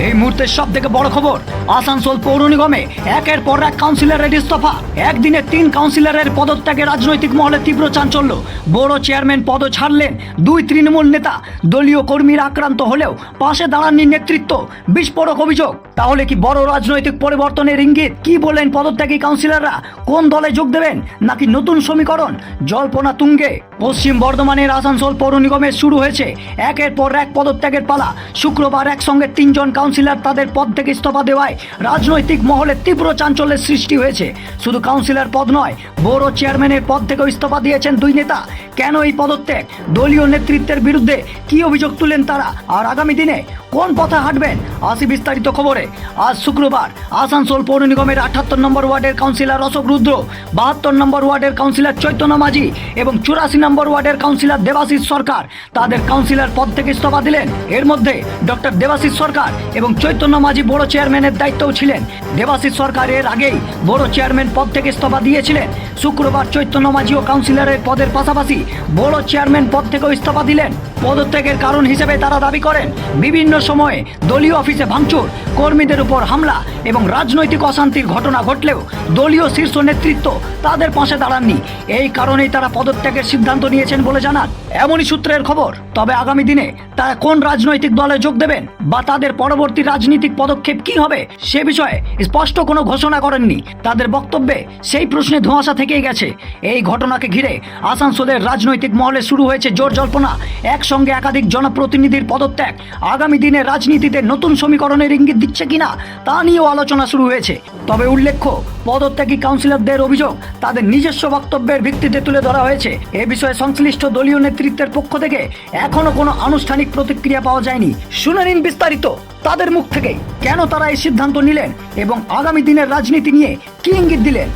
এই মুহূর্তের সব থেকে বড় খবর, আসানসোল পৌর নিগমে একের পর এক কাউন্সিলরের ইস্তফা। একদিনে 3 কাউন্সিলরের পদত্যাগে রাজনৈতিক মহলে তীব্র চাঞ্চল্য। বড় চেয়ারম্যান পদ ছাড়লেন 2 তৃণমূল নেতা। দলীয় কর্মীরা আক্রান্ত হলেও পাশে দাঁড়াননি নেতৃত্ব। বিস্ফোরক অভিযোগ। তাহলে কি বড় রাজনৈতিক পরিবর্তনের ইঙ্গিত? কি বললেন পদত্যাগী কাউন্সিলররা? কোন দলে যোগ দেবেন নাকি নতুন সমীকরণ? জল্পনা তুঙ্গে। পশ্চিম বর্ধমানের আসানসোল পৌর নিগমে শুরু হয়েছে একের পর এক পদত্যাগের পালা। শুক্রবার একসঙ্গে 3 জন কাউন্সিলর তাদের পদ থেকে ইস্তফা দেওয়ায় রাজনৈতিক মহলে তীব্র চাঞ্চল্যের সৃষ্টি হয়েছে। শুধু কাউন্সিলর পদ নয়, বড় চেয়ারম্যানের পদ থেকেও ইস্তফা দিয়েছেন 2 নেতা। কেন এই পদত্যাগ? দলীয় নেতৃত্বের বিরুদ্ধে কি অভিযোগ তুলেন তারা? আর আগামী দিনে কোন পথে হাঁটবেন? আসি বিস্তারিত খবরে। আজ শুক্রবার আসানসোল পৌর নিগমের 78 নম্বর ওয়ার্ডের কাউন্সিলর অশোক রুদ্র, 72 নম্বর ওয়ার্ডের কাউন্সিলর চৈতন্য মাঝি এবং 84 নম্বর ওয়ার্ডের কাউন্সিলর দেবাশিস সরকার তাদের কাউন্সিলর পদ থেকে ইস্তফা দিলেন। এর মধ্যে ডক্টর দেবাশিস সরকার এবং চৈতন্য মাঝি বড় চেয়ারম্যানের দায়িত্বও ছিলেন। দেবাশিস সরকার এর আগেই বড় চেয়ারম্যান পদ থেকে ইস্তফা দিয়েছিলেন। শুক্রবার চৈতন্য মাঝিও কাউন্সিলরের পদের পাশাপাশি বড় চেয়ারম্যান পদ থেকেও ইস্তফা দিলেন। পদত্যাগের কারণ হিসেবে তারা দাবি করেন, বিভিন্ন সময়ে দলীয় অফিসে ভাঙচুর, কর্মীদের উপর হামলা এবং রাজনৈতিক অশান্তির ঘটনা ঘটলেও দলীয় শীর্ষ নেতৃত্ব তাদের পাশে দাঁড়াননি। এই কারণেই তারা পদত্যাগের সিদ্ধান্ত নিয়েছেন বলে জানান এমনই সূত্রের খবর। তবে আগামী দিনে তারা কোন রাজনৈতিক দলে যোগ দেবেন বা তাদের পরবর্তী রাজনৈতিক পদক্ষেপ কি হবে সে বিষয়ে স্পষ্ট কোনো ঘোষণা করেননি। তাদের বক্তব্যে সেই প্রশ্নে ধোঁয়াশা থেকেই গেছে। এই ঘটনাকে ঘিরে আসানসোলের রাজনৈতিক মহলে শুরু হয়েছে জোর জল্পনা। একসঙ্গে একাধিক জনপ্রতিনিধির পদত্যাগ আগামী দিনে রাজনীতিতে নতুন সমীকরণের ইঙ্গিত দিচ্ছে কিনা তা নিয়েও আলোচনা শুরু হয়েছে। তবে উল্লেখ্য, পদত্যাগী কাউন্সিলরদের অভিযোগ তাদের নিজস্ব বক্তব্যের ভিত্তিতে তুলে ধরা হয়েছে। এ বিষয়ে সংশ্লিষ্ট দলীয় নেতৃত্বের পক্ষ থেকে এখনো কোনো আনুষ্ঠানিক প্রতিক্রিয়া পাওয়া যায়নি। শুনে নিন বিস্তারিত তাদের মুখ থেকে, কেন তারা এই সিদ্ধান্ত নিলেন এবং আগামী দিনের রাজনীতি নিয়ে কি ইঙ্গিত দিলেন।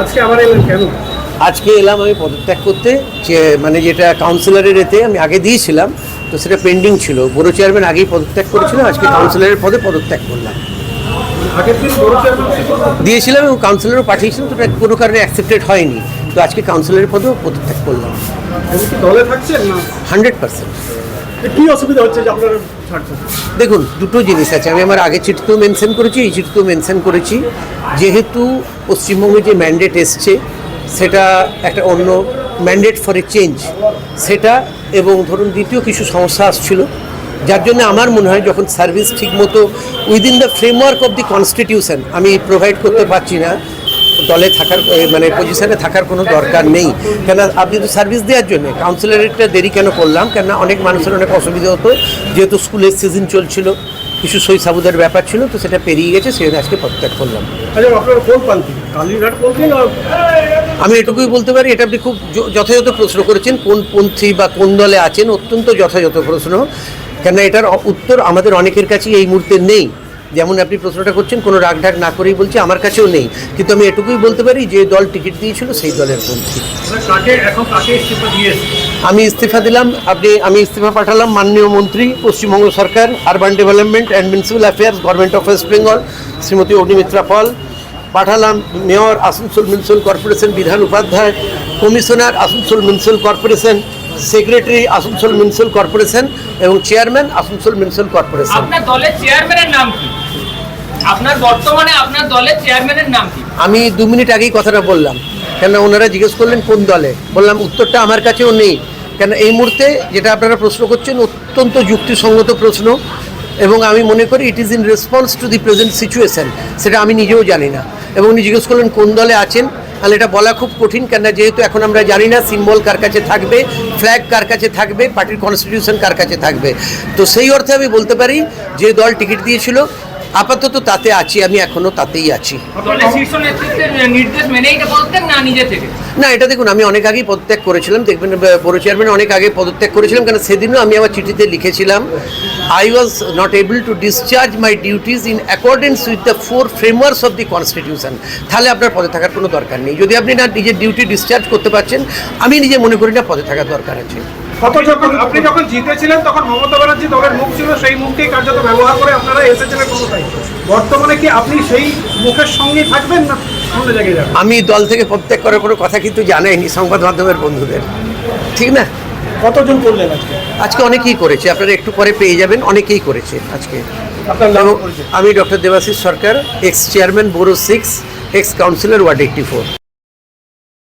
আজকে আবার এলেন কেন? আজকে এলাম আমি পদত্যাগ করতে, যে যেটা কাউন্সিলরের এতে আমি আগে দিয়েছিলাম, তো সেটা পেন্ডিং ছিল। বড় চেয়ারম্যান আগেই পদত্যাগ করেছিলাম, আজকে কাউন্সিলরের পদে পদত্যাগ করলাম। আগের দিন বড় চেয়ারম্যান দিয়েছিলাম এবং কাউন্সিলরও পাঠিয়েছিলাম, তো কোনো কারণে অ্যাকসেপ্টেড হয়নি, তো আজকে কাউন্সিলরের পদেও পদত্যাগ করলাম। দলে থাকছেন না? 100%। কি অসুবিধা হচ্ছে যে আপনারা ছাড়ছেন? দেখুন, দুটো জিনিস আছে। আমি আমার আগে চিঠিতেও মেনশন করেছি, এই চিঠিতেও মেনশন করেছি। যেহেতু পশ্চিমবঙ্গে যে ম্যান্ডেট এসছে সেটা একটা অন্য ম্যান্ডেট ফর এ চেঞ্জ, সেটা এবং ধরুন দ্বিতীয় কিছু সমস্যা আসছিল, যার জন্য আমার মনে হয় যখন সার্ভিস ঠিকমতো within the framework of the constitution আমি প্রোভাইড করতে পারছি না, দলে থাকার পজিশনে থাকার কোনো দরকার নেই। কেন আপনি তো সার্ভিস দেওয়ার জন্য কাউন্সিলরেরটা দেরি কেন করলাম? কেন অনেক মানুষের অনেক অসুবিধা হতো, যেহেতু স্কুলের সিজন চলছিল, কিছু সই সাবুদের ব্যাপার ছিল, তো সেটা পেরিয়ে গেছে, সেজন্য আজকে পদত্যাগ করলাম। আচ্ছা, আপনারা কোন পান্থী? কালীঘাট পন্থী না? আমি এটুকুই বলতে পারি, এটা আপনি খুব যথাযথ প্রশ্ন করেছেন। কোন পন্থী বা কোন দলে আছেন, অত্যন্ত যথাযথ প্রশ্ন। কেন এটার উত্তর আমাদের অনেকের কাছেই এই মুহূর্তে নেই। যেমন আপনি প্রশ্নটা করছেন, কোনো রাগঢাক না করেই বলছি, আমার কাছেও নেই। কিন্তু আমি এটুকুই বলতে পারি, যে দল টিকিট দিয়েছিল সেই দলের পন্থী। আমি ইস্তফা দিলাম, আমি ইস্তফা পাঠালাম মাননীয় মন্ত্রী, পশ্চিমবঙ্গ সরকার, urban development and municipal affairs, government of West Bengal, Shrimati Agnimitra Paul. পাঠালাম mayor, Asansol municipal corporation Bidhan Upadhyay, commissioner, Asansol municipal corporation, secretary, Asansol municipal corporation এবং চেয়ারম্যান, আসানসোল মিউনিসিপ্যাল কর্পোরেশন। আপনার দলের চেয়ারম্যানের নাম কি? আপনার দলের চেয়ারম্যানের নাম কি? আমি 2 মিনিট আগেই কথাটা বললাম। কেন ওনারা জিজ্ঞেস করলেন কোন দলে, বললাম উত্তরটা আমার কাছেও নেই। কেন এই মুহূর্তে যেটা আপনারা প্রশ্ন করছেন অত্যন্ত যুক্তিসঙ্গত প্রশ্ন, এবং আমি মনে করি it is in response to the present situation. সেটা আমি নিজেও জানি না, এবং উনি জিজ্ঞেস করলেন কোন দলে আছেন, তাহলে এটা বলা খুব কঠিন। কেন যেহেতু এখন আমরা জানি না সিম্বল কার কাছে থাকবে, ফ্ল্যাগ কার কাছে থাকবে, পার্টির কনস্টিটিউশন কার কাছে থাকবে। তো সেই অর্থে আমি বলতে পারি যে দল টিকিট দিয়েছিল আপাতত তাতে আছি, আমি এখনো তাতেই আছি। না, এটা দেখুন, আমি অনেক আগেই পদত্যাগ করেছিলাম। দেখবেন বড় চেয়ারম্যান অনেক আগে পদত্যাগ করেছিলাম, কারণ সেদিনও আমি আমার চিঠিতে লিখেছিলাম, I was not able to discharge my duties in accordance with the 4 frameworks of the constitution. তাহলে আপনার পদে থাকার কোনো দরকার নেই। যদি আপনি না নিজের ডিউটি ডিসচার্জ করতে পারছেন, আমি নিজে মনে করি না পদে থাকার দরকার আছে। আপনি যখন জিতেছিলেন তখন মমতা ব্যানার্জি দলের মুখ ছিল, সেই মুখকেই কার্যত ব্যবহার করে আপনারা এসেছিলেন ক্ষমতায়। বর্তমানে কি আপনি সেই মুখের সঙ্গেই থাকবেন না অন্য জায়গায় যাবেন? আমি দল থেকে পদত্যাগ করার কোনো কথা কিন্তু জানাইনি সংবাদ মাধ্যমের বন্ধুদের, ঠিক না? কতজন করলেন আজকে? আজকে অনেকেই করেছে, আপনারা একটু পরে পেয়ে যাবেন, অনেকেই করেছে আজকে। আপনার নাম এবং পরিচয়। আমি ডক্টর দেবাশিস সরকার, এক্স চেয়ারম্যান বোরো 6, এক্স কাউন্সিলর ওয়ার্ড 84।